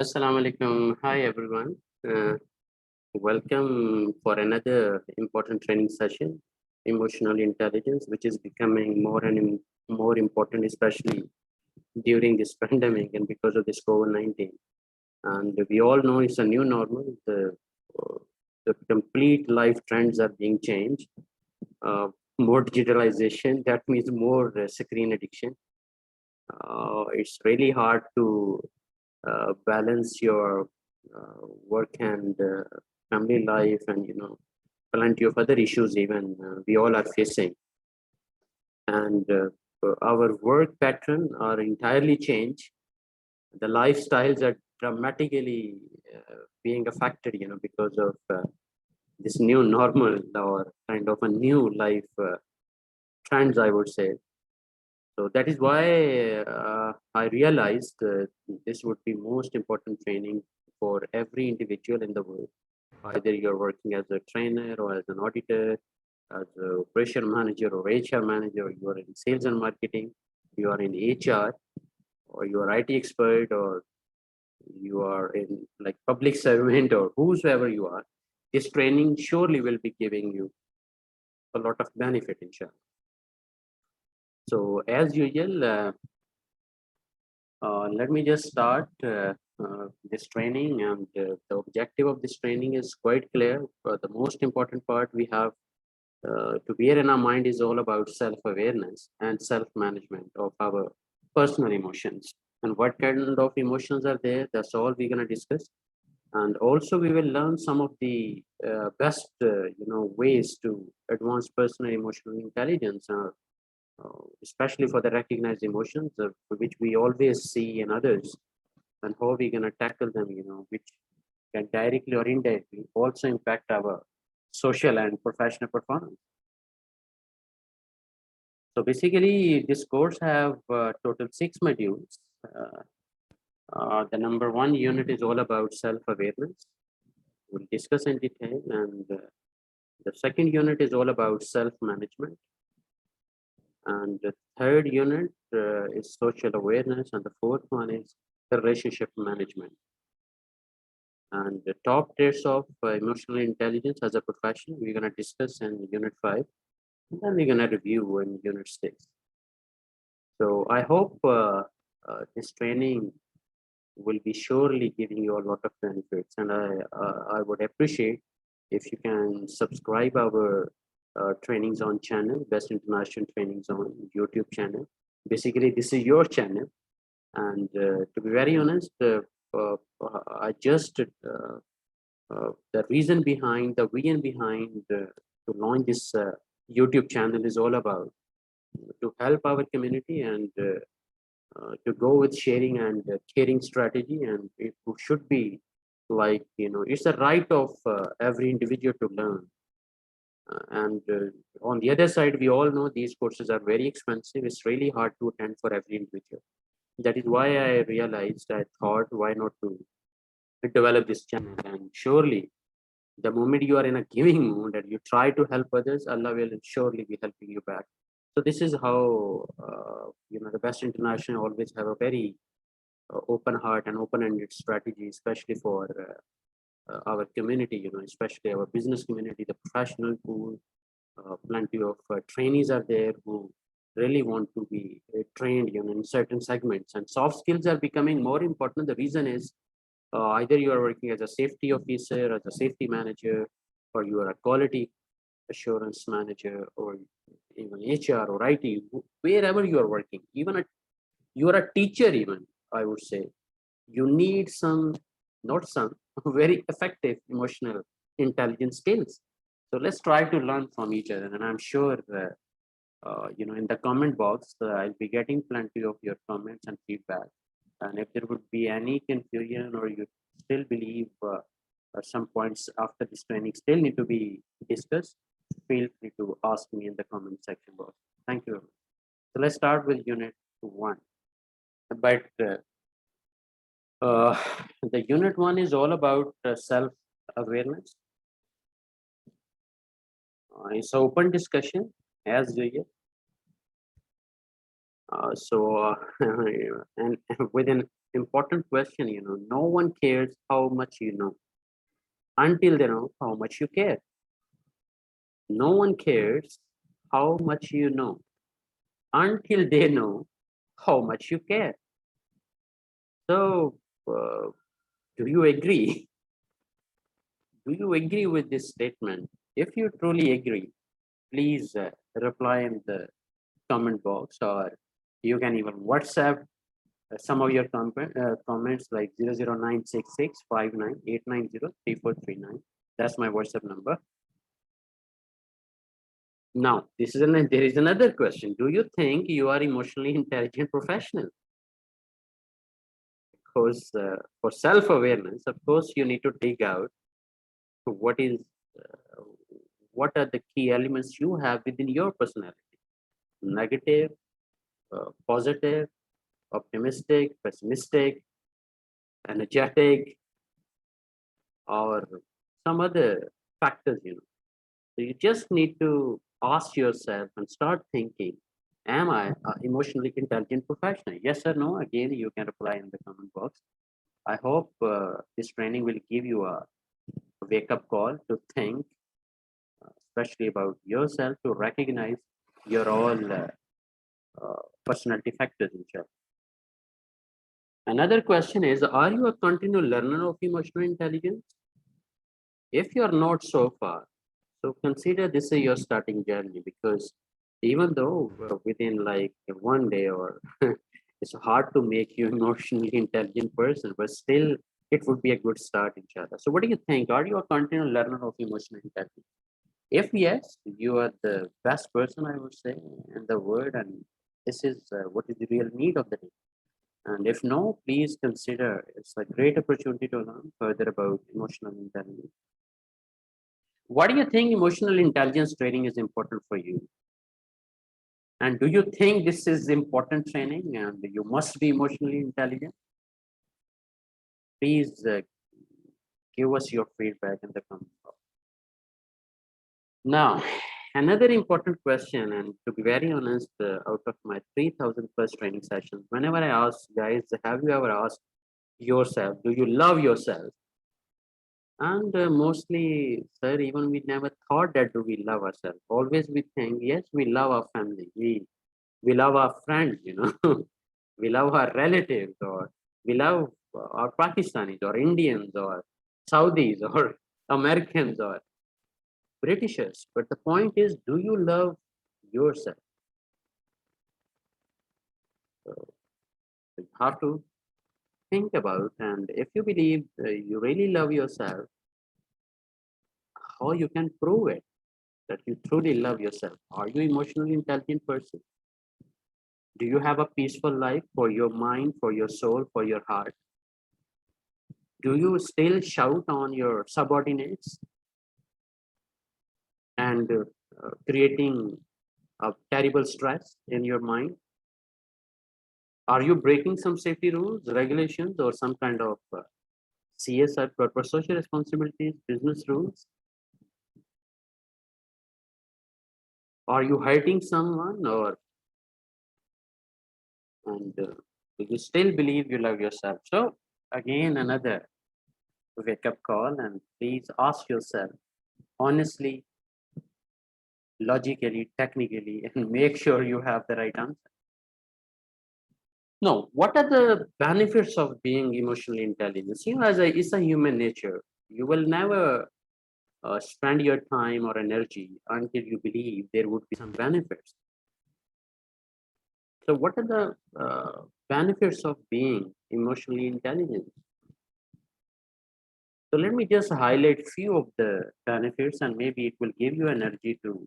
Assalamu alaikum. Hi everyone. Uh, Welcome for another important training session, emotional intelligence, which is becoming more and more important, especially during this pandemic and because of this COVID-19. And we all know it's a new normal. The complete life trends are being changed. More digitalization, that means more screen addiction. It's really hard to balance your work and family life, and plenty of other issues even we all are facing. And our work pattern are entirely changed. The lifestyles are dramatically being affected, because of this new normal, or kind of a new life trends, I would say. So that is why I realized this would be most important training for every individual in the world. Either you're working as a trainer or as an auditor, as a operation manager or HR manager, you are in sales and marketing, you are in HR, or you are IT expert, or you are in like public servant, or whosoever you are. This training surely will be giving you a lot of benefit, inshallah. So as usual, let me just start this training, and the objective of this training is quite clear. The most important part we have to bear in our mind is all about self-awareness and self-management of our personal emotions. And what kind of emotions are there? That's all we're going to discuss. And also we will learn some of the best, ways to advance personal emotional intelligence. Especially for the recognized emotions which we always see in others, and how we're going to tackle them, which can directly or indirectly also impact our social and professional performance. So basically, this course have total 6 modules. The number 1 unit is all about self-awareness. We'll discuss in detail, and the second unit is all about self-management. And the third unit is social awareness, and the fourth one is relationship management. And the top tiers of emotional intelligence as a profession, we're going to discuss in unit 5, and then we're going to review in unit 6. So I hope this training will be surely giving you a lot of benefits, and I would appreciate if you can subscribe our trainings on channel, Best International Trainings on YouTube channel. Basically, this is your channel, and to be very honest, I just the reason behind, the vision behind to launch this YouTube channel is all about to help our community, and to go with sharing and caring strategy, and it should be like, it's a right of every individual to learn. And on the other side, we all know these courses are very expensive. It's really hard to attend for every individual. That is why I realized, I thought, why not to develop this channel? And surely, the moment you are in a giving mood and you try to help others, Allah will surely be helping you back. So this is how the Best International always have a very open heart and open-ended strategy, especially for our community. Especially our business community, the professional pool. Plenty of trainees are there who really want to be trained, in certain segments, and soft skills are becoming more important. The reason is either you are working as a safety officer, as a safety manager, or you are a quality assurance manager, or even HR or IT, wherever you are working, even you are a teacher, even, I would say, you need some, not some, very effective emotional intelligence skills. So let's try to learn from each other. And I'm sure, in the comment box, I'll be getting plenty of your comments and feedback. And if there would be any confusion, or you still believe some points after this training still need to be discussed, feel free to ask me in the comment section box. Thank you. So let's start with unit 1. But the unit 1 is all about self-awareness. It's an open discussion as usual. And with an important question, no one cares how much you know until they know how much you care. No one cares how much you know until they know how much you care. So, uh, do you agree? Do you agree with this statement? If you truly agree, please reply in the comment box, or you can even WhatsApp some of your comments like 009665989034339. That's my WhatsApp number. Now, there is another question. Do you think you are emotionally intelligent professional? Because for self-awareness, of course, you need to dig out what is uh, what are the key elements you have within your personality: negative, positive, optimistic, pessimistic, energetic, or some other factors. So you just need to ask yourself and start thinking, am I an emotionally intelligent professional? Yes or no? Again, you can reply in the comment box. I hope this training will give you a wake up call to think, especially about yourself, to recognize your all personality factors in yourself. Another question is, are you a continual learner of emotional intelligence? If you are not so far, so consider this is your starting journey, because even though within like one day or it's hard to make you emotionally intelligent person, but still it would be a good start, inshallah. So what do you think? Are you a continual learner of emotional intelligence? If yes, you are the best person, I would say, in the world, and this is what is the real need of the day. And if no, please consider it's a great opportunity to learn further about emotional intelligence. What do you think emotional intelligence training is important for you? And do you think this is important training and you must be emotionally intelligent? Please give us your feedback in the comment box. Now, another important question, and to be very honest, out of my 3,000 plus training sessions, whenever I ask guys, have you ever asked yourself, do you love yourself? And mostly, sir, even we never thought that do we love ourselves. Always we think, yes, we love our family. We love our friends, we love our relatives, or we love our Pakistanis or Indians or Saudis or Americans or Britishers. But the point is, do you love yourself? So you have to think about, and if you believe you really love yourself, how you can prove it that you truly love yourself? Are you emotionally intelligent person? Do you have a peaceful life for your mind, for your soul, for your heart? Do you still shout on your subordinates and creating a terrible stress in your mind? Are you breaking some safety rules, regulations, or some kind of CSR, corporate social responsibilities, business rules? Are you hurting someone, or and do you still believe you love yourself? So again, another wake up call, and please ask yourself honestly, logically, technically, and make sure you have the right answer. No, what are the benefits of being emotionally intelligent? As it's a human nature. You will never spend your time or energy until you believe there would be some benefits. So, what are the benefits of being emotionally intelligent? So, let me just highlight few of the benefits, and maybe it will give you energy to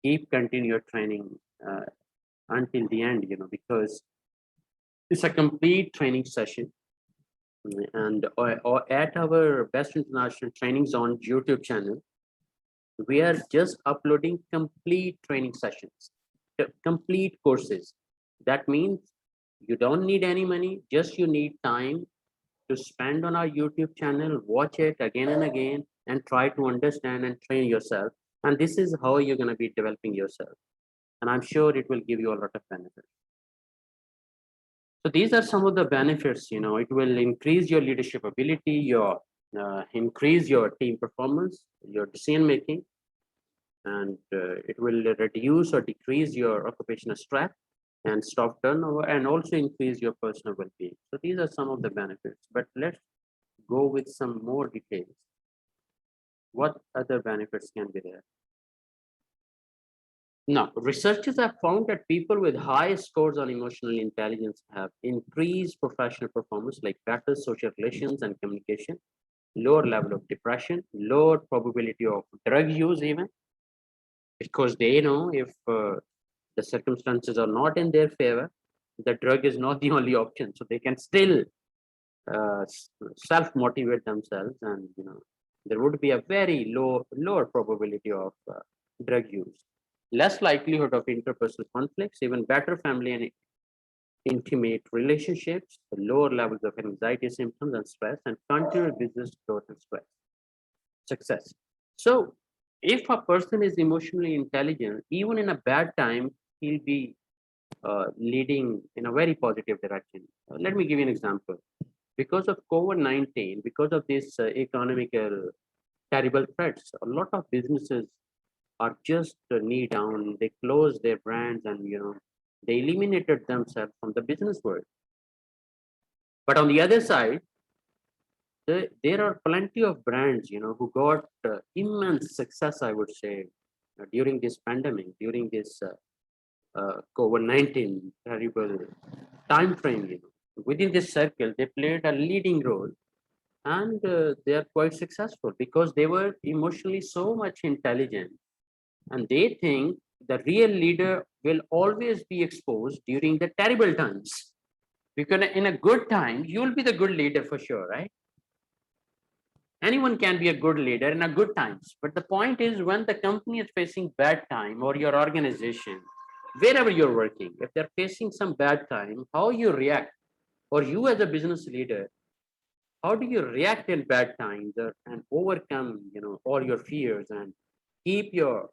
keep continue your training uh, until the end. Because it's a complete training session. And or at our Best International Training Zone YouTube channel, we are just uploading complete training sessions, complete courses. That means you don't need any money, just you need time to spend on our YouTube channel, watch it again and again, and try to understand and train yourself. And this is how you're going to be developing yourself. And I'm sure it will give you a lot of benefit. So these are some of the benefits. It will increase your leadership ability, increase your team performance, your decision making, and it will reduce or decrease your occupational stress and stop turnover, and also increase your personal well-being. So these are some of the benefits, but let's go with some more details. What other benefits can be there? Now, researchers have found that people with high scores on emotional intelligence have increased professional performance, like better social relations and communication, lower level of depression, lower probability of drug use, even because they know if the circumstances are not in their favor, the drug is not the only option. So they can still self-motivate themselves, and there would be a very lower probability of drug use, less likelihood of interpersonal conflicts, even better family and intimate relationships, lower levels of anxiety symptoms and stress, and continued business growth and stress success. So if a person is emotionally intelligent, even in a bad time, he'll be leading in a very positive direction. Let me give you an example. Because of COVID-19, because of this economical terrible threats, a lot of businesses are just knee down. They closed their brands, and they eliminated themselves from the business world. But on the other side, there are plenty of brands, who got immense success, I would say, during this pandemic, during this COVID-19 terrible time frame. Within this circle, they played a leading role, and they are quite successful because they were emotionally so much intelligent, and they think the real leader will always be exposed during the terrible times, because in a good time you'll be the good leader for sure, right? Anyone can be a good leader in a good times, but the point is, when the company is facing bad time, or your organization, wherever you're working, if they're facing some bad time, how you react, or you as a business leader, how do you react in bad times, and overcome all your fears and keep your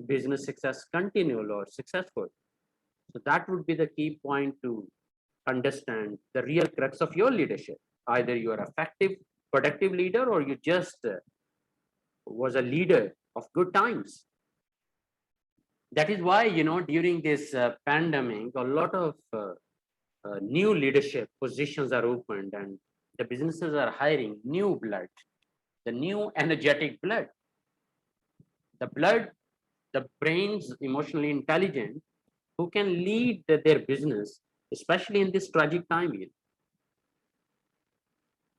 business success continual or successful? So that would be the key point to understand the real crux of your leadership. Either you are effective, productive leader, or you just was a leader of good times. That is why during this pandemic, a lot of new leadership positions are opened, and the businesses are hiring new blood, the new energetic blood, the blood, the brains emotionally intelligent, who can lead their business, especially in this tragic time.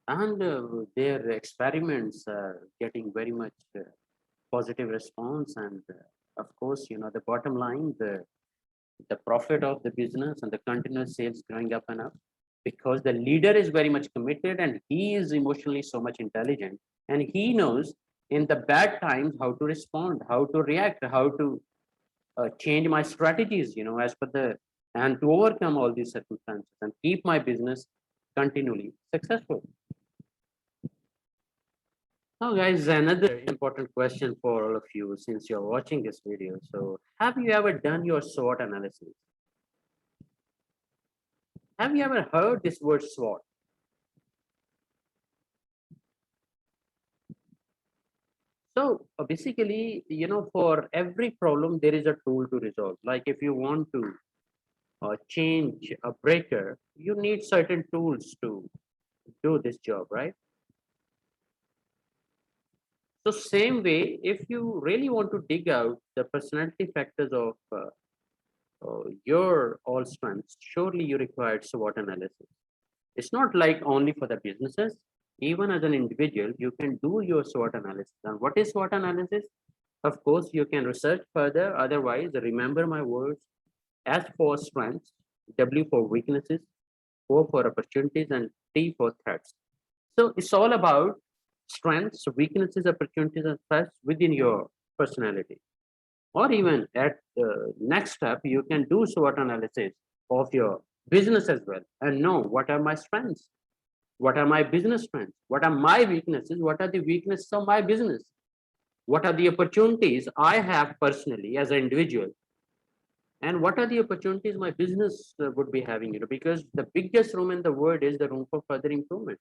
And their experiments are getting very much positive response, and of course, the bottom line, the profit of the business and the continuous sales growing up and up, because the leader is very much committed, and he is emotionally so much intelligent, and he knows in the bad times how to respond, how to react, how to change my strategies, as per the, and to overcome all these circumstances and keep my business continually successful. Now, guys, another important question for all of you, since you're watching this video. So, have you ever done your SWOT analysis? Have you ever heard this word SWOT? So, basically, for every problem, there is a tool to resolve. Like if you want to change a breaker, you need certain tools to do this job, right? So same way, if you really want to dig out the personality factors of your all strengths, surely you require SWOT analysis. It's not like only for the businesses. Even as an individual, you can do your SWOT analysis. And what is SWOT analysis? Of course, you can research further. Otherwise, remember my words: S for strengths, W for weaknesses, O for opportunities, and T for threats. So it's all about strengths, weaknesses, opportunities, and threats within your personality. Or even at the next step, you can do SWOT analysis of your business as well, and know what are my strengths, what are my business strengths, what are my weaknesses, what are the weaknesses of my business, what are the opportunities I have personally as an individual, and what are the opportunities my business would be having, because the biggest room in the world is the room for further improvement.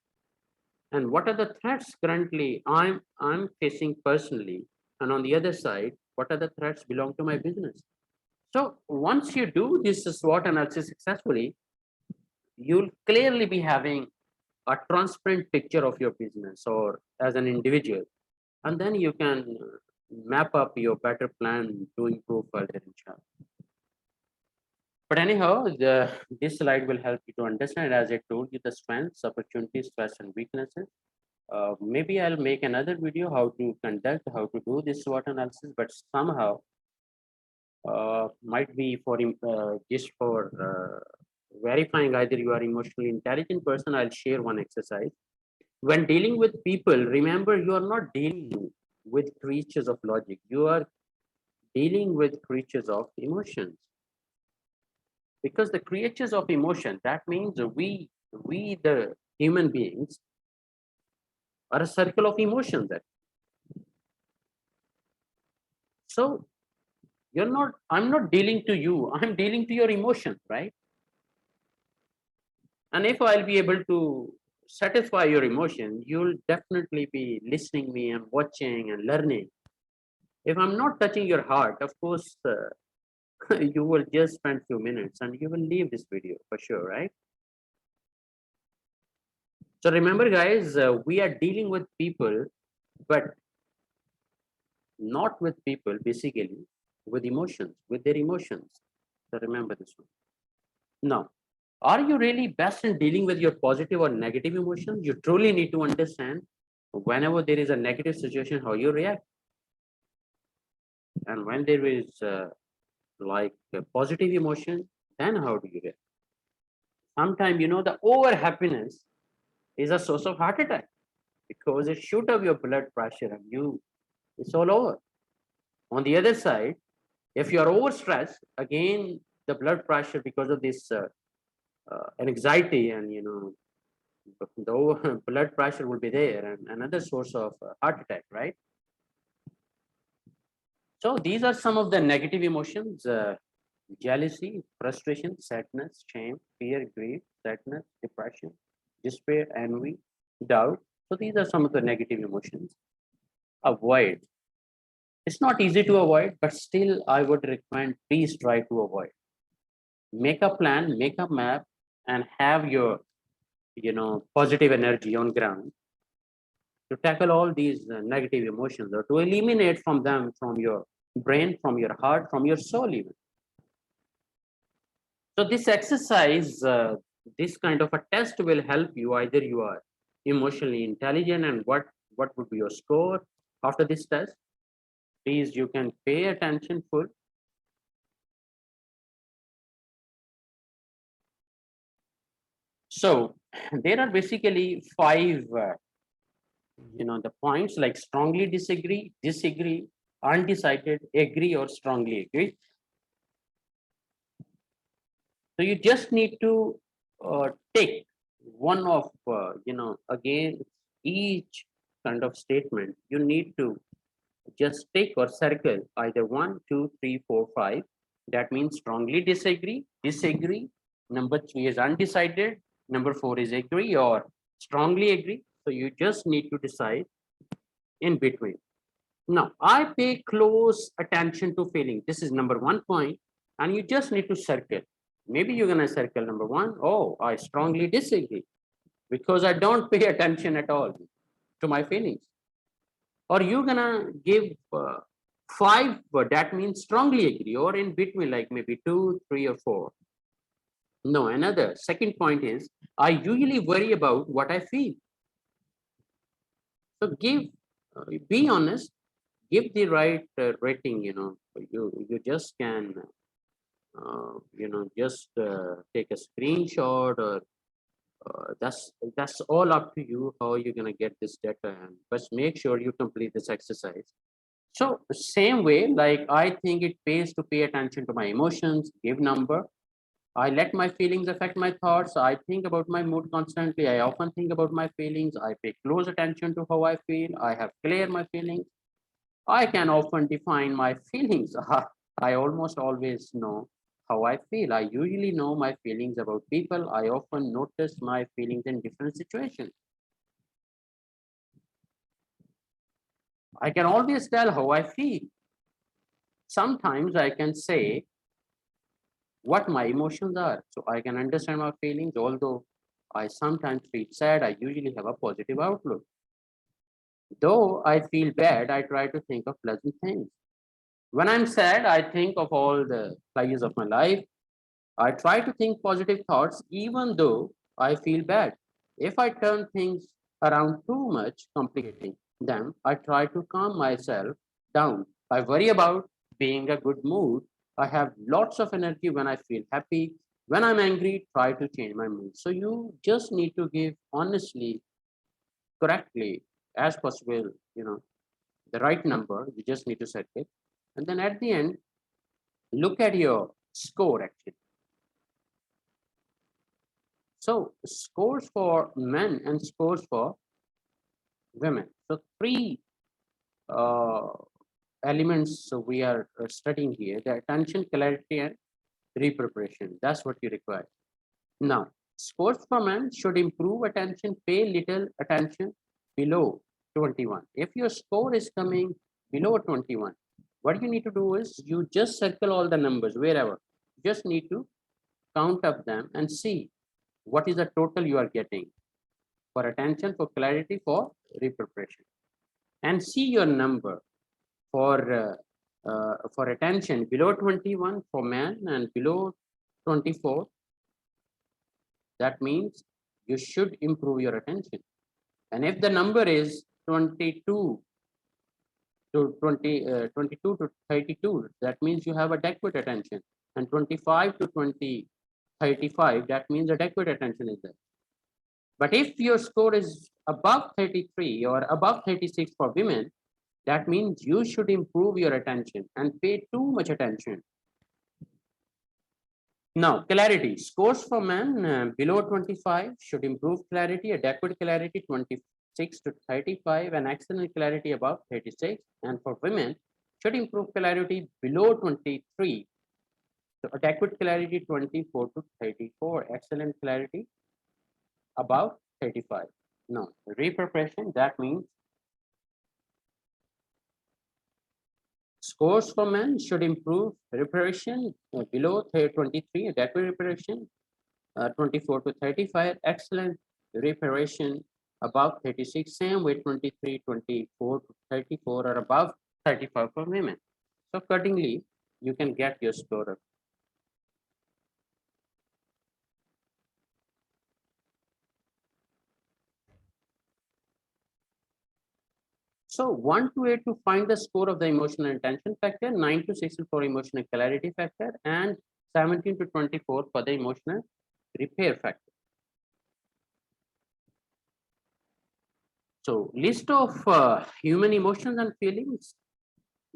And what are the threats currently I'm facing personally, and on the other side, what are the threats belong to my business. So once you do this SWOT analysis successfully, you'll clearly be having a transparent picture of your business or as an individual, and then you can map up your better plan to improve further, inshallah. But anyhow, this slide will help you to understand, as I told you, the strengths, opportunities, threats, and weaknesses. Maybe I'll make another video how to conduct, how to do this SWOT analysis, but somehow might be for just for verifying either you are emotionally intelligent person. I'll share one exercise. When dealing with people, remember you are not dealing with creatures of logic. You are dealing with creatures of emotions. Because the creatures of emotion, that means we the human beings are a circle of emotions. So I'm not dealing to you, I'm dealing to your emotions, right? And if I'll be able to satisfy your emotion, you'll definitely be listening me and watching and learning. If I'm not touching your heart, of course, you will just spend few minutes and you will leave this video for sure, right? So remember, guys, we are dealing with people, but not with people, basically, with emotions, with their emotions. So remember this one. Now, are you really best in dealing with your positive or negative emotions? You truly need to understand whenever there is a negative situation, how you react. And when there is like a positive emotion, then how do you react? Sometimes, the over happiness is a source of heart attack because it shoot up your blood pressure and it's all over. On the other side, if you are overstressed, again, the blood pressure because of this anxiety and, the blood pressure will be there and another source of heart attack, right? So these are some of the negative emotions: jealousy, frustration, sadness, shame, fear, grief, sadness, depression, despair, envy, doubt. So these are some of the negative emotions. Avoid. It's not easy to avoid, but still I would recommend please try to avoid. Make a plan, make a map, and have your positive energy on ground to tackle all these negative emotions or to eliminate from them from your brain, from your heart, from your soul even. So this exercise, this kind of a test will help you. Either you are emotionally intelligent, and what would be your score after this test. Please, you can pay attention full. So there are basically five the points, like strongly disagree, undecided, agree, or strongly agree. So you just need to take one of again each kind of statement. You need to just take or circle either 1, 2, 3, 4, 5. That means strongly disagree. Number 3 is undecided. Number 4 is agree or strongly agree. So you just need to decide in between. Now, I pay close attention to feeling. This is number 1 point, and you just need to circle. Maybe you're gonna circle number 1. Oh, I strongly disagree because I don't pay attention at all to my feelings. Or you're gonna give 5, but that means strongly agree, or in between, like maybe 2, 3, or 4. No, another second point is I usually worry about what I feel. So be honest, give the right rating. You just can just take a screenshot, or that's all up to you how you're gonna get this data, and but make sure you complete this exercise. So same way, like I think it pays to pay attention to my emotions, give number. I let my feelings affect my thoughts. I think about my mood constantly. I often think about my feelings. I pay close attention to how I feel. I have clear my feelings. I can often define my feelings. I almost always know how I feel. I usually know my feelings about people. I often notice my feelings in different situations. I can always tell how I feel. Sometimes I can say what my emotions are, so I can understand my feelings. Although I sometimes feel sad, I usually have a positive outlook. Though I feel bad, I try to think of pleasant things. When I'm sad, I think of all the pleasures of my life. I try to think positive thoughts even though I feel bad. If I turn things around too much, complicating them, I try to calm myself down. I worry about being a good mood. I have lots of energy when I feel happy. When I'm angry, try to change my mood. So you just need to give honestly, correctly, as possible, the right number. You just need to set it. And then at the end, look at your score actually. So scores for men and scores for women. So three uh, elements we are studying here: the attention, clarity, and re-preparation. That's what you require. Now, scores for men should improve attention, pay little attention below 21. If your score is coming below 21, what you need to do is you just circle all the numbers wherever. You just need to count up them and see what is the total you are getting for attention, for clarity, for re-preparation, and see your number for attention below 21 for man and below 24. That means you should improve your attention. And if the number is 22 to 22 to 32, that means you have adequate attention. And 25 to 35, that means adequate attention is there. But if your score is above 33 or above 36 for women, that means you should improve your attention and pay too much attention. Now, clarity. Scores for men below 25 should improve clarity, adequate clarity 26 to 35, and excellent clarity above 36. And for women, should improve clarity below 23. So adequate clarity 24 to 34, excellent clarity above 35. Now, re-preparation, that means scores for men should improve preparation below 23, adequate preparation 24 to 35, excellent preparation above 36, same with 23, 24 to 34 or above 35 for women. So accordingly, you can get your score. So 1 to 8 to find the score of the emotional intention factor, 9 to 16 for emotional clarity factor, and 17 to 24 for the emotional repair factor. So list of human emotions and feelings.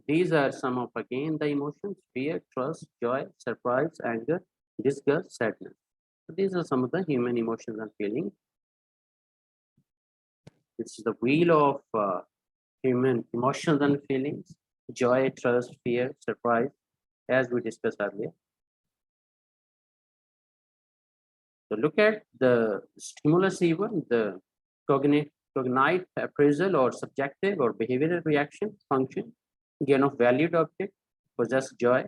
These are some of again the emotions: fear, trust, joy, surprise, anger, disgust, sadness. So these are some of the human emotions and feelings. This is the wheel of human emotions and feelings: joy, trust, fear, surprise, as we discussed earlier. So look at the stimulus even, the cognite appraisal or subjective or behavioral reaction function, gain of valued object, possess joy,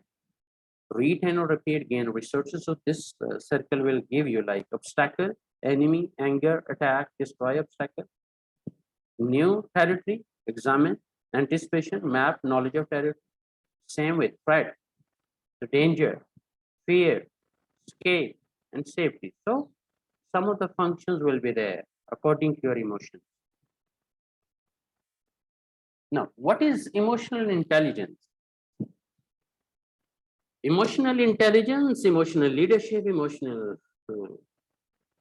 retain or repeat, gain resources. So this circle will give you like obstacle, enemy, anger, attack, destroy, obstacle, new territory, examine, anticipation, map, knowledge of territory. Same with threat, the danger, fear, escape, and safety. So some of the functions will be there according to your emotions. Now, what is emotional intelligence? Emotional intelligence, emotional leadership, emotional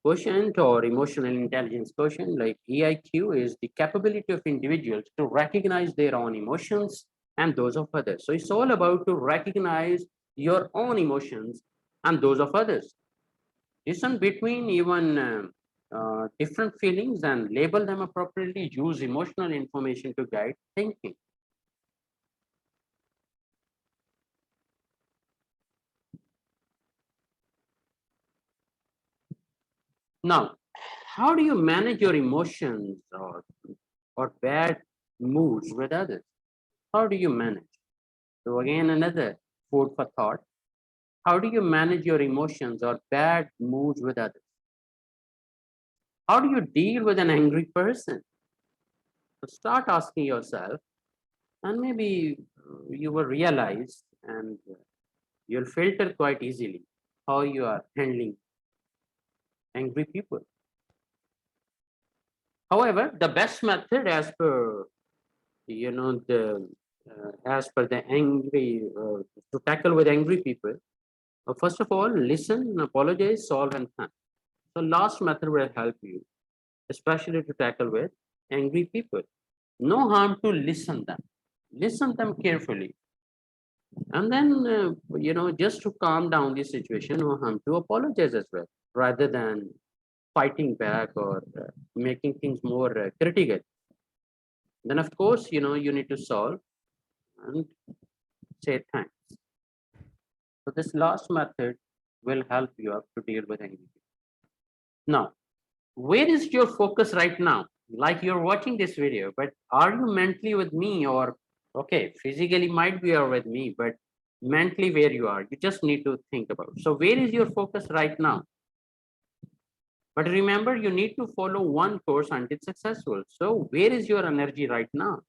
quotient or emotional intelligence quotient like EIQ is the capability of individuals to recognize their own emotions and those of others. So it's all about to recognize your own emotions and those of others. Discern between even different feelings and label them appropriately. Use emotional information to guide thinking. Now, how do you manage your emotions or bad moods with others? How do you manage? So again, another food for thought. How do you manage your emotions or bad moods with others? How do you deal with an angry person? So start asking yourself, and maybe you will realize and you'll filter quite easily how you are handling angry people. However, the best method the as per the angry to tackle with angry people, first of all, listen, apologize, solve, and thank. So last method will help you, especially to tackle with angry people. No harm to listen them carefully, and then just to calm down the situation, no harm to apologize as well, rather than fighting back or making things more critical. Then of course, you need to solve and say thanks. So this last method will help you up to deal with anxiety. Now, where is your focus right now? Like you're watching this video, but are you mentally with me, or okay, physically might be you're with me, but mentally where you are, you just need to think about. So where is your focus right now? But remember, you need to follow one course until successful. So where is your energy right now?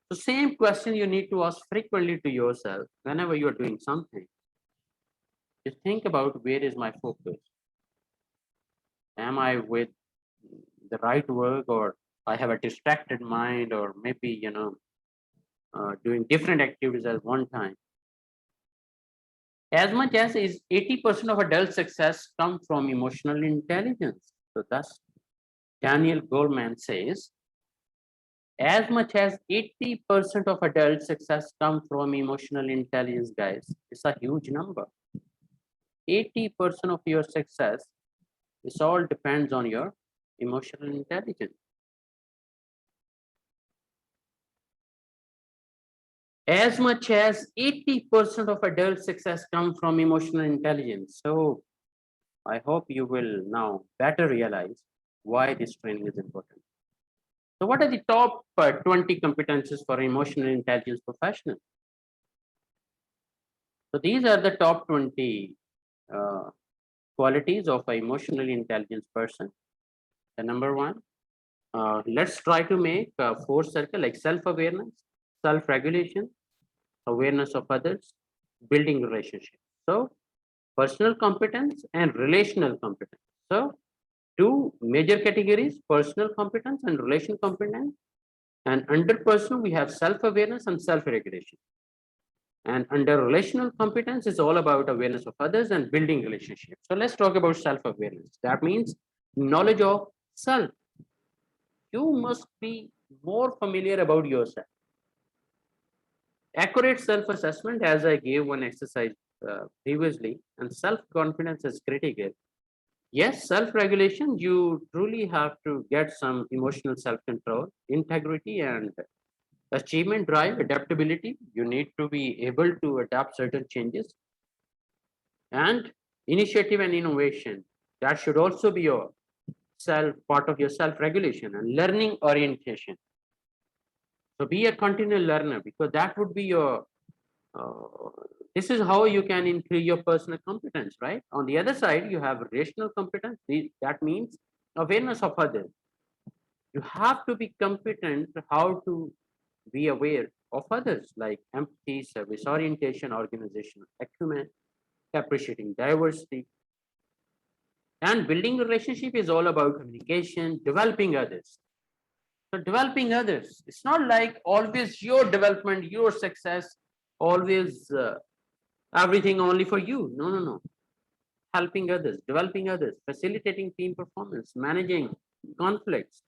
The same question you need to ask frequently to yourself whenever you're doing something. Just think about, where is my focus? Am I with the right work, or I have a distracted mind, or maybe doing different activities at one time? As much as is 80% of adult success come from emotional intelligence. So thus Daniel Goleman says, as much as 80% of adult success come from emotional intelligence, guys. It's a huge number. 80% of your success, this all depends on your emotional intelligence. As much as 80% of adult success come from emotional intelligence. So I hope you will now better realize why this training is important. So what are the top 20 competencies for emotional intelligence professionals? So these are the top 20 uh, qualities of an emotionally intelligent person. The number one, let's try to make a four circle, like self-awareness, self-regulation, awareness of others, building relationships. So personal competence and relational competence. So two major categories: personal competence and relational competence. And under personal, we have self-awareness and self-regulation. And under relational competence is all about awareness of others and building relationships. So let's talk about self-awareness. That means knowledge of self. You must be more familiar about yourself. Accurate self-assessment, as I gave one exercise previously, and self-confidence is critical. Yes, self-regulation, you truly have to get some emotional self-control, integrity, and achievement drive, adaptability. You need to be able to adapt certain changes, and initiative and innovation. That should also be your self part of your self-regulation, and learning orientation. So be a continual learner, because that would be your uh, this is how you can increase your personal competence, right? On the other side, you have rational competence. That means awareness of others. You have to be competent how to be aware of others, like empathy, service orientation, organizational acumen, appreciating diversity. And building a relationship is all about communication, developing others. So developing others, it's not like always your development, your success, always everything only for you. No, no, no. Helping others, developing others, facilitating team performance, managing conflicts.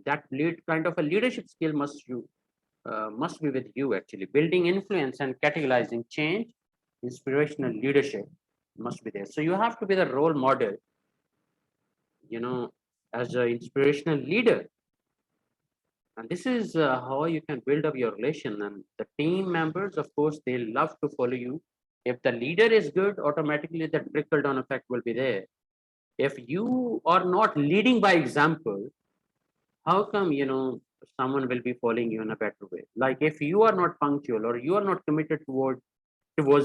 That lead kind of a leadership skill must be with you actually. Building influence and catalyzing change, inspirational leadership must be there. So you have to be the role model, you know, as an inspirational leader. And this is how you can build up your relation. And the team members, of course, they love to follow you. If the leader is good, automatically the trickle down effect will be there. If you are not leading by example, how come, someone will be following you in a better way? Like if you are not punctual or you are not committed towards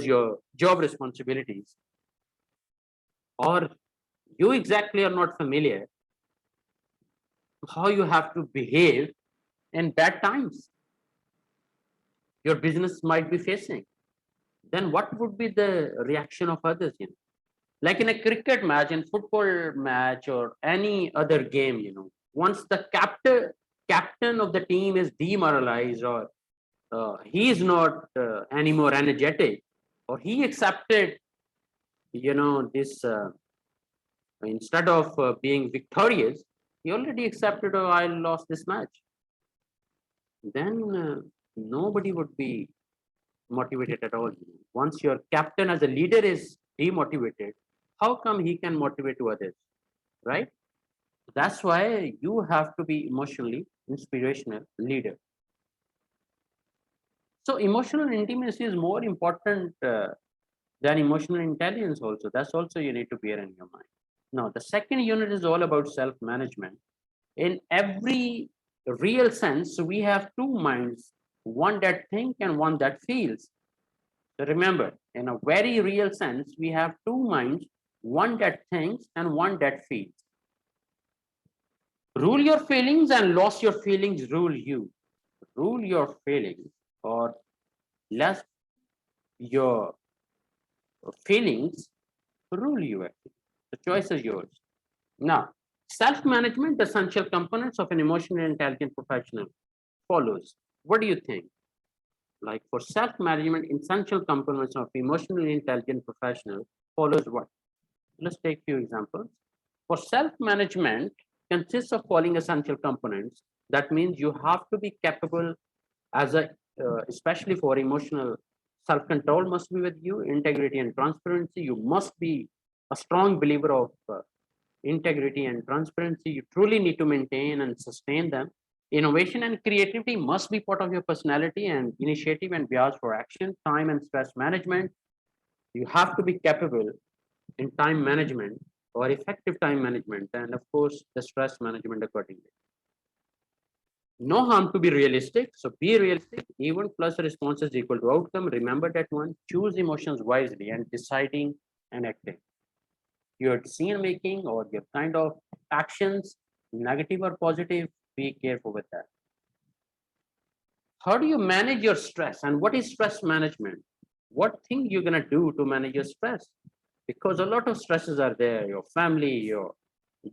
your job responsibilities, or you exactly are not familiar how you have to behave in bad times your business might be facing, then what would be the reaction of others? Like in a cricket match, in football match, or any other game, once the captain of the team is demoralized, or he is not anymore energetic, or he accepted, this instead of being victorious, he already accepted, oh, I lost this match. Then nobody would be motivated at all. Once your captain as a leader is demotivated, how come he can motivate to others, right? That's why you have to be emotionally inspirational leader. So emotional intimacy is more important than emotional intelligence also. That's also you need to bear in your mind. Now, the second unit is all about self-management. In every real sense, we have two minds, one that thinks and one that feels. So remember, in a very real sense, we have two minds, one that thinks and one that feels. Rule your feelings and lost your feelings rule you. Rule your feelings or let your feelings rule you. Actually. The choice is yours. Now, self-management, essential components of an emotionally intelligent professional follows. What do you think? Like for self-management, essential components of emotionally intelligent professional follows what? Let's take few examples. For self-management consists of following essential components. That means you have to be capable as a, especially for emotional self-control must be with you, integrity and transparency. You must be a strong believer of integrity and transparency. You truly need to maintain and sustain them. Innovation and creativity must be part of your personality, and initiative and bias for action, time and stress management. You have to be capable in time management or effective time management, and of course, the stress management accordingly. No harm to be realistic. So be realistic. Event plus response is equal to outcome. Remember that one. Choose emotions wisely and deciding and acting. Your decision making or your kind of actions, negative or positive, be careful with that. How do you manage your stress, and what is stress management? What thing you're gonna do to manage your stress? Because a lot of stresses are there, your family, your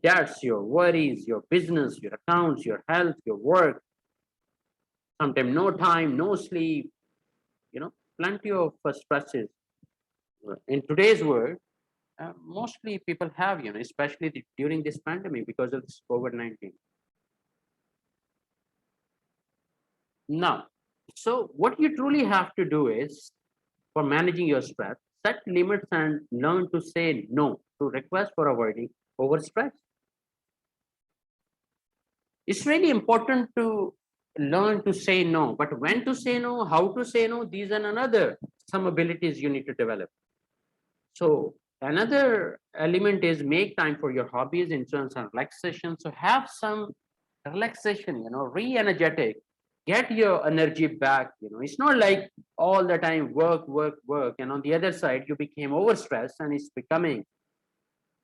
debts, your worries, your business, your accounts, your health, your work, sometimes no time, no sleep, plenty of stresses. In today's world, mostly people have, especially during this pandemic because of this COVID-19. Now, so what you truly have to do is, for managing your stress, set limits and learn to say no to requests for avoiding overstress. It's really important to learn to say no, but when to say no, how to say no, these are another some abilities you need to develop. So another element is make time for your hobbies, interests, and relaxation. So have some relaxation, re-energetic, get your energy back. It's not like all the time work, work, work, and on the other side you became overstressed and it's becoming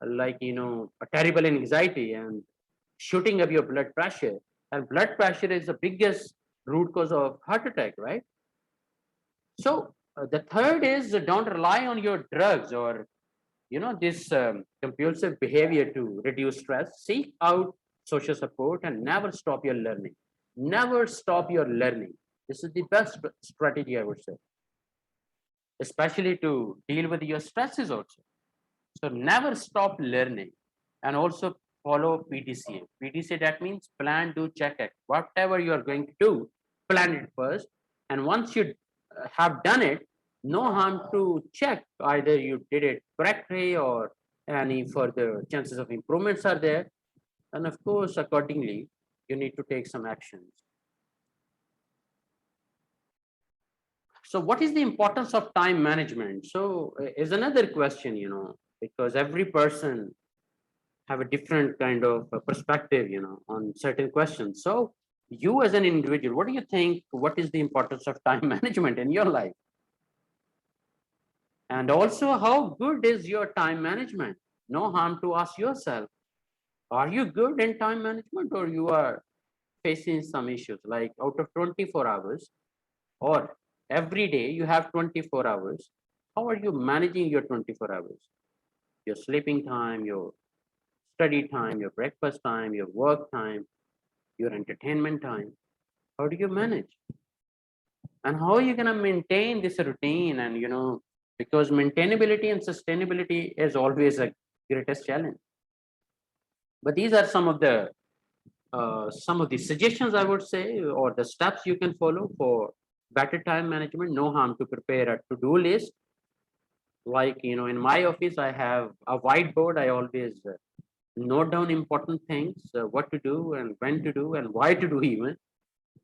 like a terrible anxiety and shooting up your blood pressure. And blood pressure is the biggest root cause of heart attack, right? So the third is don't rely on your drugs or this compulsive behavior to reduce stress. Seek out social support and never stop your learning. Never stop your learning. This is the best strategy, I would say, especially to deal with your stresses also. So never stop learning, and also follow PDCA. PDCA, that means plan, do, check, act. Whatever you are going to do, plan it first. And once you have done it, no harm to check either you did it correctly or any further chances of improvements are there. And of course, accordingly, you need to take some actions. So what is the importance of time management? So is another question, because every person have a different kind of perspective, on certain questions. So you as an individual, what do you think? What is the importance of time management in your life? And also, how good is your time management? No harm to ask yourself, are you good in time management, or you are facing some issues like out of 24 hours, or every day you have 24 hours? How are you managing your 24 hours? Your sleeping time, your study time, your breakfast time, your work time, your entertainment time. How do you manage? And how are you going to maintain this routine? And, because maintainability and sustainability is always a greatest challenge. But these are some of the suggestions I would say, or the steps you can follow for better time management. No harm to prepare a to-do list. Like, in my office, I have a whiteboard. I always note down important things, what to do and when to do and why to do even.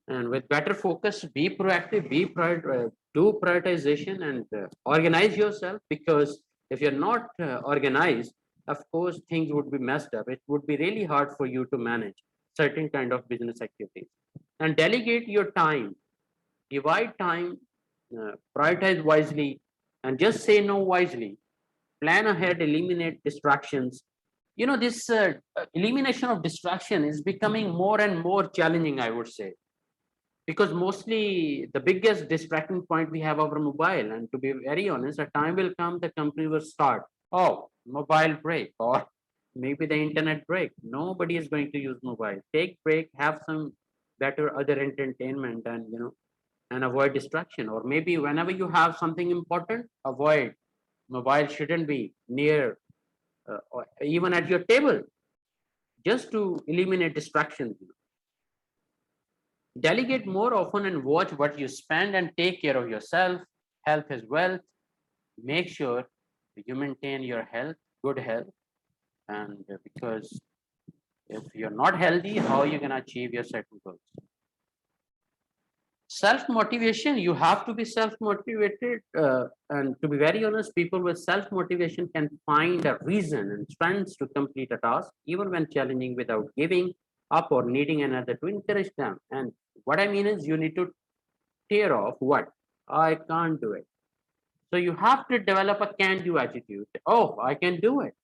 And with better focus, be proactive, do prioritization, and organize yourself. Because if you're not organized, of course, things would be messed up. It would be really hard for you to manage certain kind of business activities. And delegate your time, divide time, prioritize wisely, and just say no wisely. Plan ahead, eliminate distractions. This elimination of distraction is becoming more and more challenging, I would say, because mostly the biggest distracting point we have our mobile. And to be very honest, a time will come the company will start, oh, mobile break, or maybe the internet break. Nobody is going to use mobile. Take break, have some better other entertainment, and and avoid distraction. Or maybe whenever you have something important, avoid. Mobile shouldn't be near, or even at your table, just to eliminate distractions. Delegate more often and watch what you spend, and take care of yourself. Health is wealth. Make sure you maintain your health, good health. And because if you're not healthy, how are you going to achieve your certain goals? Self motivation, you have to be self motivated. And to be very honest, people with self motivation can find a reason and strengths to complete a task, even when challenging, without giving up or needing another to encourage them. And what I mean is, you need to tear off what I can't do it. So you have to develop a can do attitude. Oh, I can do it.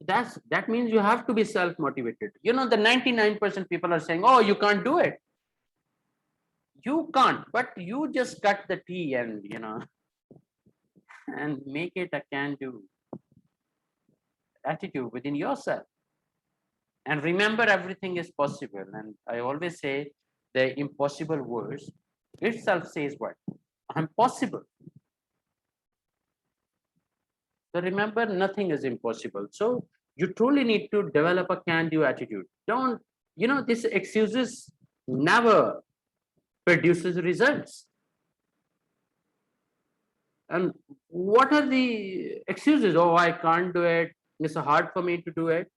That means you have to be self motivated. The 99% people are saying, oh, you can't do it. You can't, but you just cut the tea and and make it a can do attitude within yourself. And remember, everything is possible. And I always say the impossible words itself says what? I'm possible. So remember, nothing is impossible. So you truly need to develop a can do attitude. Don't, this excuses never produces results. And what are the excuses? Oh, I can't do it. It's hard for me to do it.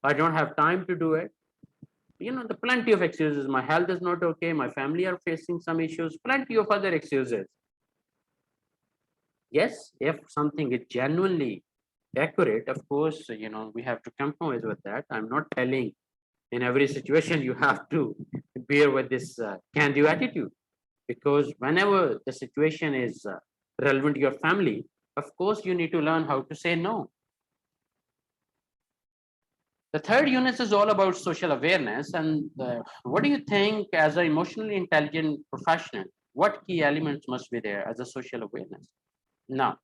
I don't have time to do it. The plenty of excuses. My health is not okay. My family are facing some issues. Plenty of other excuses. Yes, if something is genuinely accurate, of course, we have to compromise with that. I'm not telling in every situation you have to bear with this can-do attitude, because whenever the situation is relevant to your family, of course, you need to learn how to say no. The third unit is all about social awareness. And what do you think, as an emotionally intelligent professional, what key elements must be there as a social awareness? Now,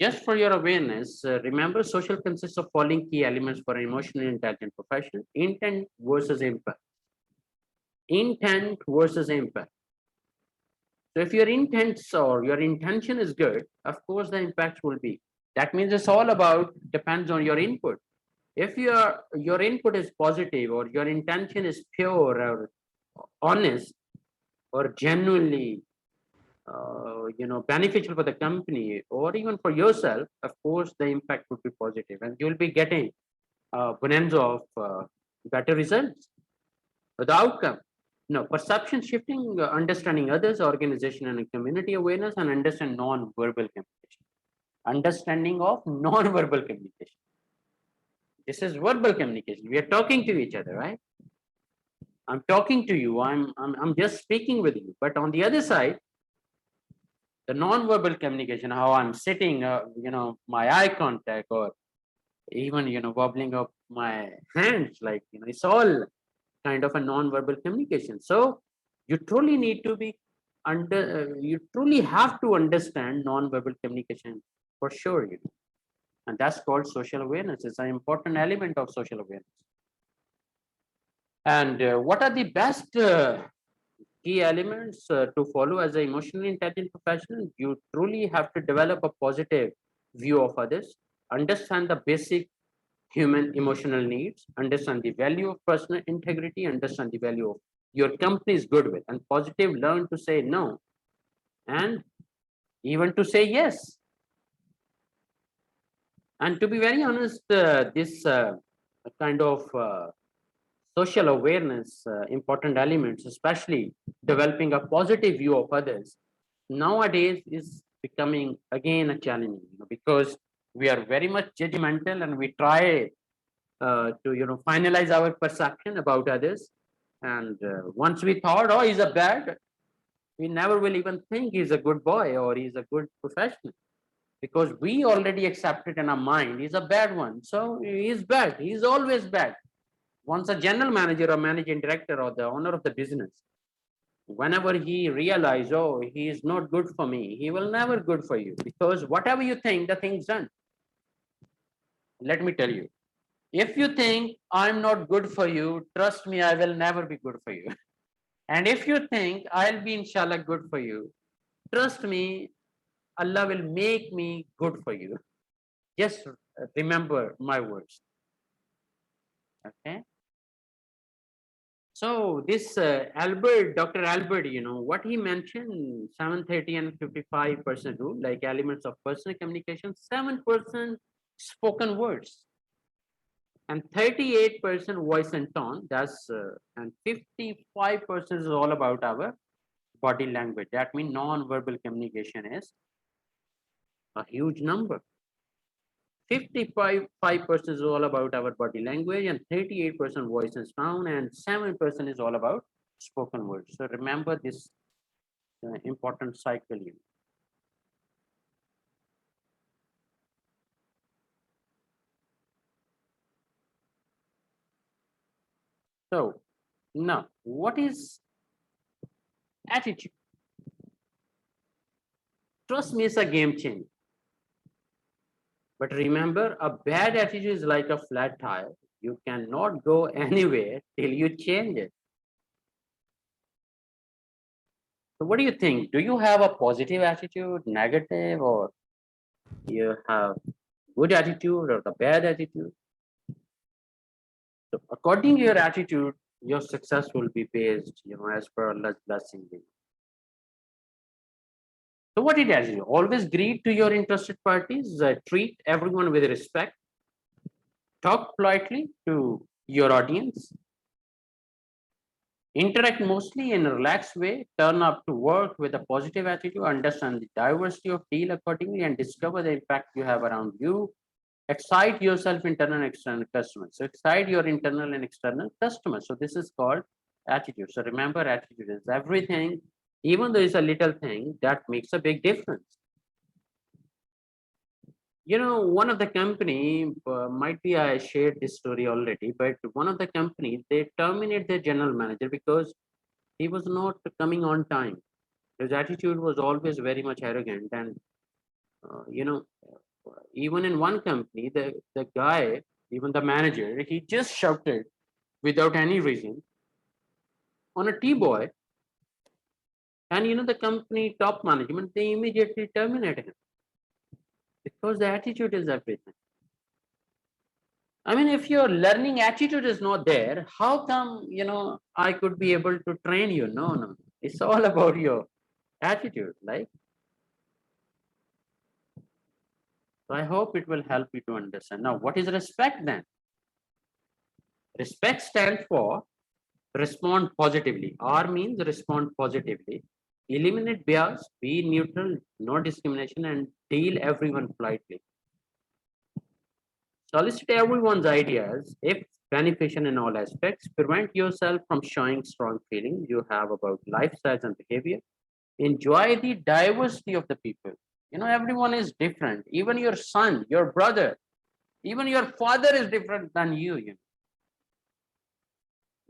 just for your awareness, remember, social consists of following key elements for an emotionally intelligent professional: intent versus impact. Intent versus impact. So if your intents or your intention is good, of course the impact will be. That means it's all about, depends on your input. If your input is positive, or your intention is pure or honest or genuinely beneficial for the company or even for yourself, of course the impact would be positive, and you'll be getting bonanza of better results. The outcome, no, perception shifting, understanding others, organization and community awareness, and understand non-verbal communication. Understanding of non-verbal communication. This is verbal communication. We are talking to each other, right? I'm talking to you. I'm just speaking with you. But on the other side, the non-verbal communication, how I'm sitting, my eye contact, or even wobbling of my hands, like it's all kind of a non-verbal communication. So you truly need to be you truly have to understand non-verbal communication for sure, and that's called social awareness. It's an important element of social awareness. And what are the best key elements to follow as an emotionally intelligent professional? You truly have to develop a positive view of others, understand the basic human emotional needs, understand the value of personal integrity, understand the value of your company's goodwill, and positive learn to say no and even to say yes. And to be very honest, this kind of social awareness, important elements, especially developing a positive view of others, nowadays is becoming again a challenge, because we are very much judgmental and we try to finalize our perception about others. And once we thought, oh, he's a bad, we never will even think he's a good boy or he's a good professional, because we already accepted in our mind he's a bad one. So he's bad. He's always bad. Once a general manager or managing director or the owner of the business, whenever he realize, oh, he is not good for me, he will never good for you, because whatever you think, the thing's done. Let me tell you, if you think I'm not good for you, trust me, I will never be good for you. And if you think I'll be inshallah good for you, trust me, Allah will make me good for you. Just remember my words. Okay. So this Dr. Albert, what he mentioned, 730 and 55% rule, like elements of personal communication, 7% spoken words, and 38% voice and tone. That's and 55% is all about our body language. That means non-verbal communication is a huge number. 55% is all about our body language, and 38% voice and sound, and 7% is all about spoken words. So remember this important cycle. So now, what is attitude? Trust me, it's a game changer. But remember, a bad attitude is like a flat tire. You cannot go anywhere till you change it. So what do you think? Do you have a positive attitude, negative, or you have good attitude or the bad attitude? So according to your attitude, your success will be based, as per Allah's blessing. So what it does is always greet to your interested parties, treat everyone with respect, talk politely to your audience, interact mostly in a relaxed way, turn up to work with a positive attitude, understand the diversity of deal accordingly, and discover the impact you have around you. Excite yourself, internal and external customers. So excite your internal and external customers. So this is called attitude. So remember, attitude is everything. Even though it's a little thing, that makes a big difference. One of the company, might be I shared this story already, but one of the companies, they terminate their general manager because he was not coming on time. His attitude was always very much arrogant, and uh, you know even in one company, the guy, even the manager, he just shouted without any reason on a T-boy, and the company top management, they immediately terminated him because the attitude is everything. I mean, if your learning attitude is not there, how come I could be able to train you? No, no, it's all about your attitude. Like, so I hope it will help you to understand. Now, what is respect then? Respect stands for respond positively. R means respond positively. Eliminate bias, be neutral, no discrimination, and deal everyone politely. Solicit everyone's ideas if beneficial in all aspects. Prevent yourself from showing strong feelings you have about lifestyles and behavior. Enjoy the diversity of the people. Everyone is different. Even your son, your brother, even your father is different than you.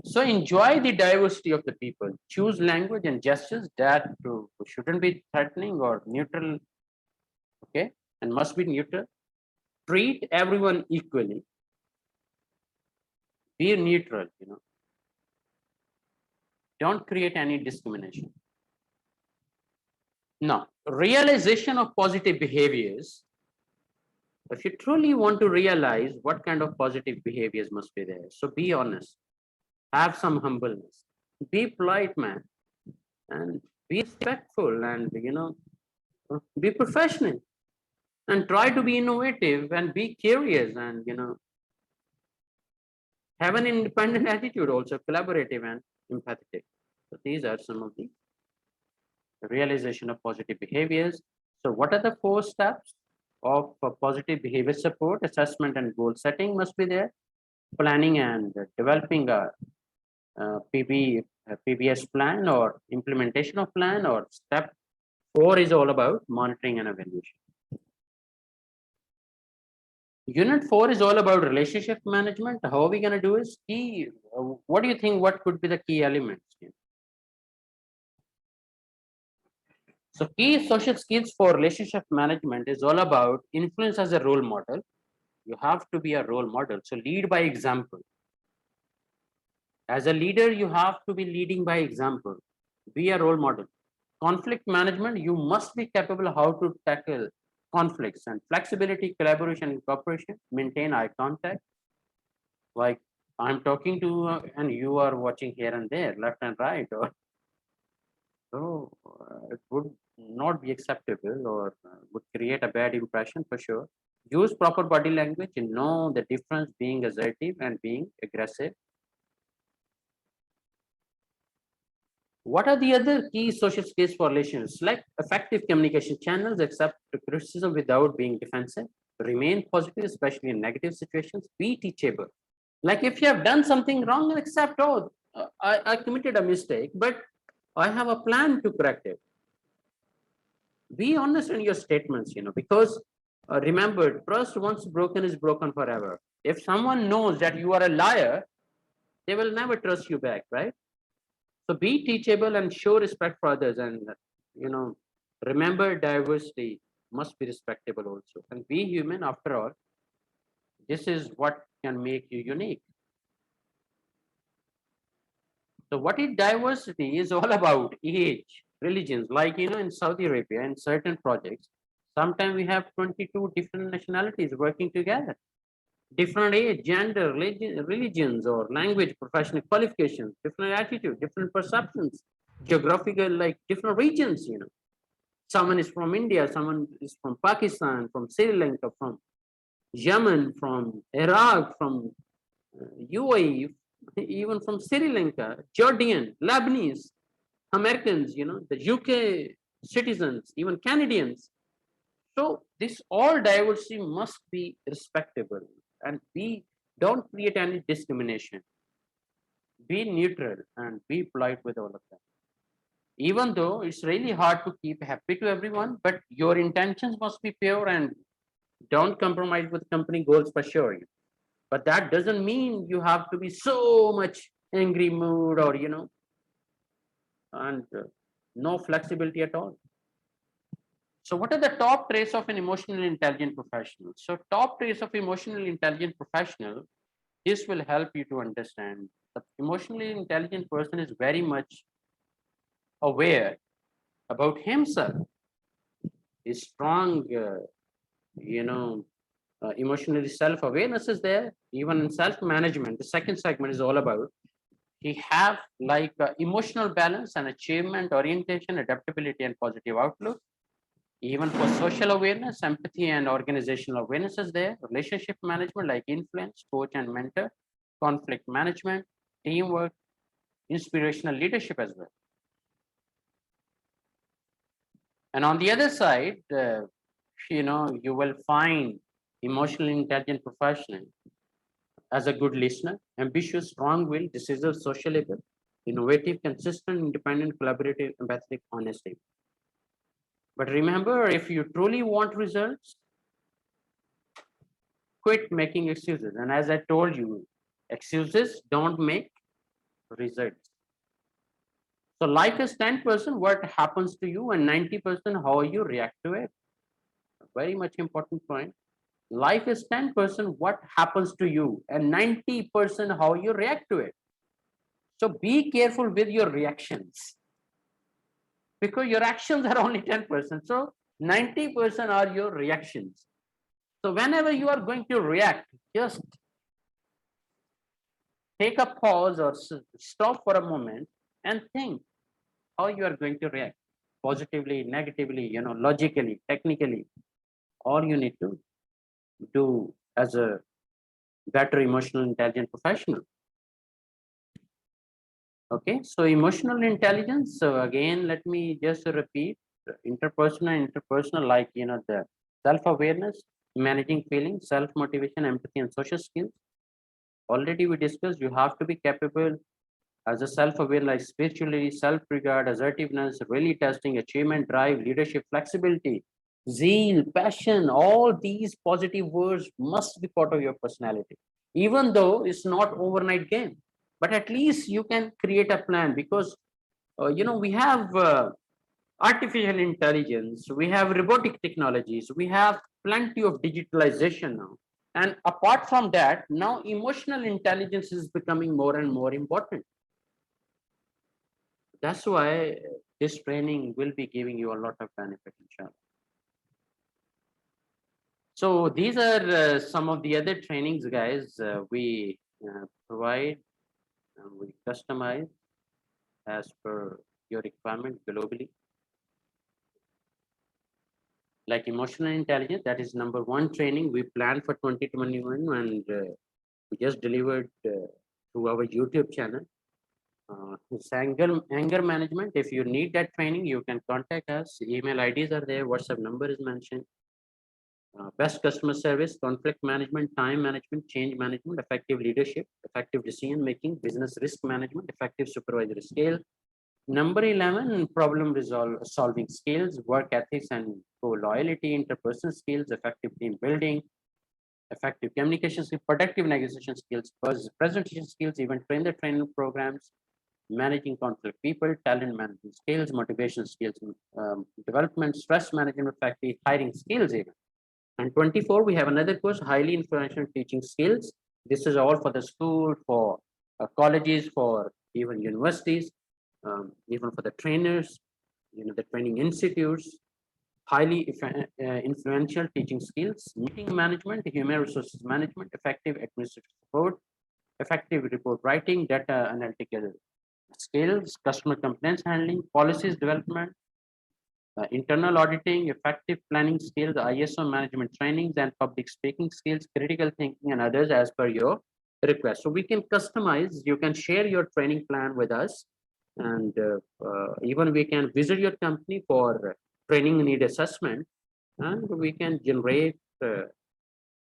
So enjoy the diversity of the people. Choose language and gestures that shouldn't be threatening or neutral, okay, and must be neutral. Treat everyone equally. Be neutral. Don't create any discrimination. Now, realization of positive behaviors. If you truly want to realize what kind of positive behaviors must be there, so be honest, have some humbleness, be polite, man, and be respectful, and be professional, and try to be innovative and be curious, and have an independent attitude, also collaborative and empathetic. So these are some of the realization of positive behaviors. So what are the 4 steps of positive behavior support? Assessment and goal setting must be there. Planning and developing a, PBS plan or implementation of plan, or step 4 is all about monitoring and evaluation. Unit 4 is all about relationship management. How are we going to do is key. What do you think? What could be the key elements? So key social skills for relationship management is all about influence as a role model. You have to be a role model. So lead by example. As a leader, you have to be leading by example. Be a role model. Conflict management, you must be capable of how to tackle conflicts, and flexibility, collaboration, and cooperation. Maintain eye contact. Like I'm talking to and you are watching here and there, left and right, or so it would not be acceptable, or would create a bad impression for sure. Use proper body language and know the difference being assertive and being aggressive. What are the other key social skills for relations? Like effective communication channels, accept criticism without being defensive, remain positive, especially in negative situations, be teachable. Like if you have done something wrong, accept, oh, I committed a mistake, but I have a plan to correct it. Be honest in your statements, because remember, trust once broken is broken forever. If someone knows that you are a liar, they will never trust you back, right? So be teachable and show respect for others, and you know, remember diversity must be respectable also, and be human after all. This is what can make you unique. So what is diversity is all about age, religions, like in Saudi Arabia in certain projects, sometimes we have 22 different nationalities working together, different age, gender, religions or language, professional qualifications, different attitude, different perceptions, geographical, like different regions. Someone is from India, someone is from Pakistan, from Sri Lanka, from Yemen, from Iraq, from UAE, even from Sri Lanka, Jordan, Lebanese, Americans, the UK citizens, even Canadians. So this all diversity must be respectable, and we don't create any discrimination. Be neutral and be polite with all of them. Even though it's really hard to keep happy to everyone, but your intentions must be pure, and don't compromise with company goals for sure. But that doesn't mean you have to be so much angry mood, or and no flexibility at all. So what are the top traits of an emotionally intelligent professional? So top traits of emotionally intelligent professional, this will help you to understand the emotionally intelligent person is very much aware about himself, is strong, emotionally self-awareness is there, even in self-management. The second segment is all about he have like emotional balance and achievement orientation, adaptability and positive outlook. Even for social awareness, empathy and organizational awareness is there. Relationship management like influence, coach and mentor, conflict management, teamwork, inspirational leadership as well. And on the other side, you will find emotionally intelligent professional as a good listener, ambitious, strong-willed, decisive, sociable, innovative, consistent, independent, collaborative, empathetic, honest. But remember, if you truly want results, quit making excuses. And as I told you, excuses don't make results. So life is 10% what happens to you and 90% how you react to it. Very much important point. Life is 10% what happens to you and 90% how you react to it. So be careful with your reactions because your actions are only 10%. So 90% are your reactions. So whenever you are going to react, just take a pause or stop for a moment and think how you are going to react positively, negatively, logically, technically. All you need to do as a better emotional intelligent professional. Okay, so emotional intelligence. So again, let me just repeat interpersonal, like the self-awareness, managing feelings, self-motivation, empathy, and social skills. Already we discussed you have to be capable as a self-aware, like spirituality, self-regard, assertiveness, really testing, achievement, drive, leadership, flexibility, zeal, passion. All these positive words must be part of your personality, even though it's not overnight game. But at least you can create a plan because we have artificial intelligence, we have robotic technologies, we have plenty of digitalization now. And apart from that, now emotional intelligence is becoming more and more important. That's why this training will be giving you a lot of benefit, inshallah. So these are some of the other trainings, guys, we provide and we customize as per your requirement globally. Like emotional intelligence, that is number one training we planned for 2021 and we just delivered through our YouTube channel. It's anger management. If you need that training, you can contact us. Email IDs are there. WhatsApp number is mentioned. Best customer service, conflict management, time management, change management, effective leadership, effective decision making, business risk management, effective supervisory scale. Number 11, problem solving skills, work ethics and loyalty, interpersonal skills, effective team building, effective communication skills, productive negotiation skills, presentation skills, even train the training programs, managing conflict people, talent management skills, motivation skills, development, stress management, effective hiring skills even. And 24, we have another course, highly influential teaching skills. This is all for the school, for colleges, for even universities, even for the trainers, the training institutes, highly influential teaching skills, meeting management, human resources management, effective administrative support, effective report writing, data analytical skills, customer complaints handling, policies development, internal auditing, effective planning skills, ISO management trainings, and public speaking skills, critical thinking, and others as per your request. So we can customize, you can share your training plan with us, and even we can visit your company for training need assessment, and we can generate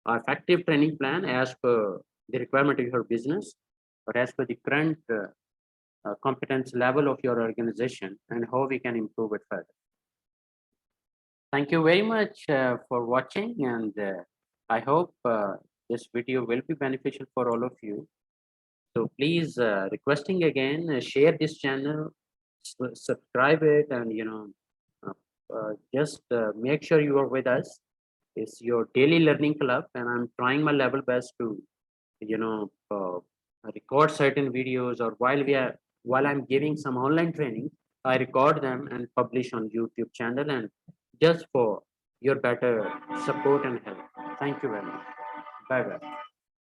effective training plan as per the requirement of your business, or as per the current competence level of your organization, and how we can improve it further. Thank you very much for watching, and I hope this video will be beneficial for all of you. So please, requesting again, share this channel, subscribe it, and just make sure you are with us. It's your daily learning club, and I'm trying my level best to record certain videos, or while I'm giving some online training, I record them and publish on YouTube channel, and just for your better support and help. Thank you very much. Bye bye.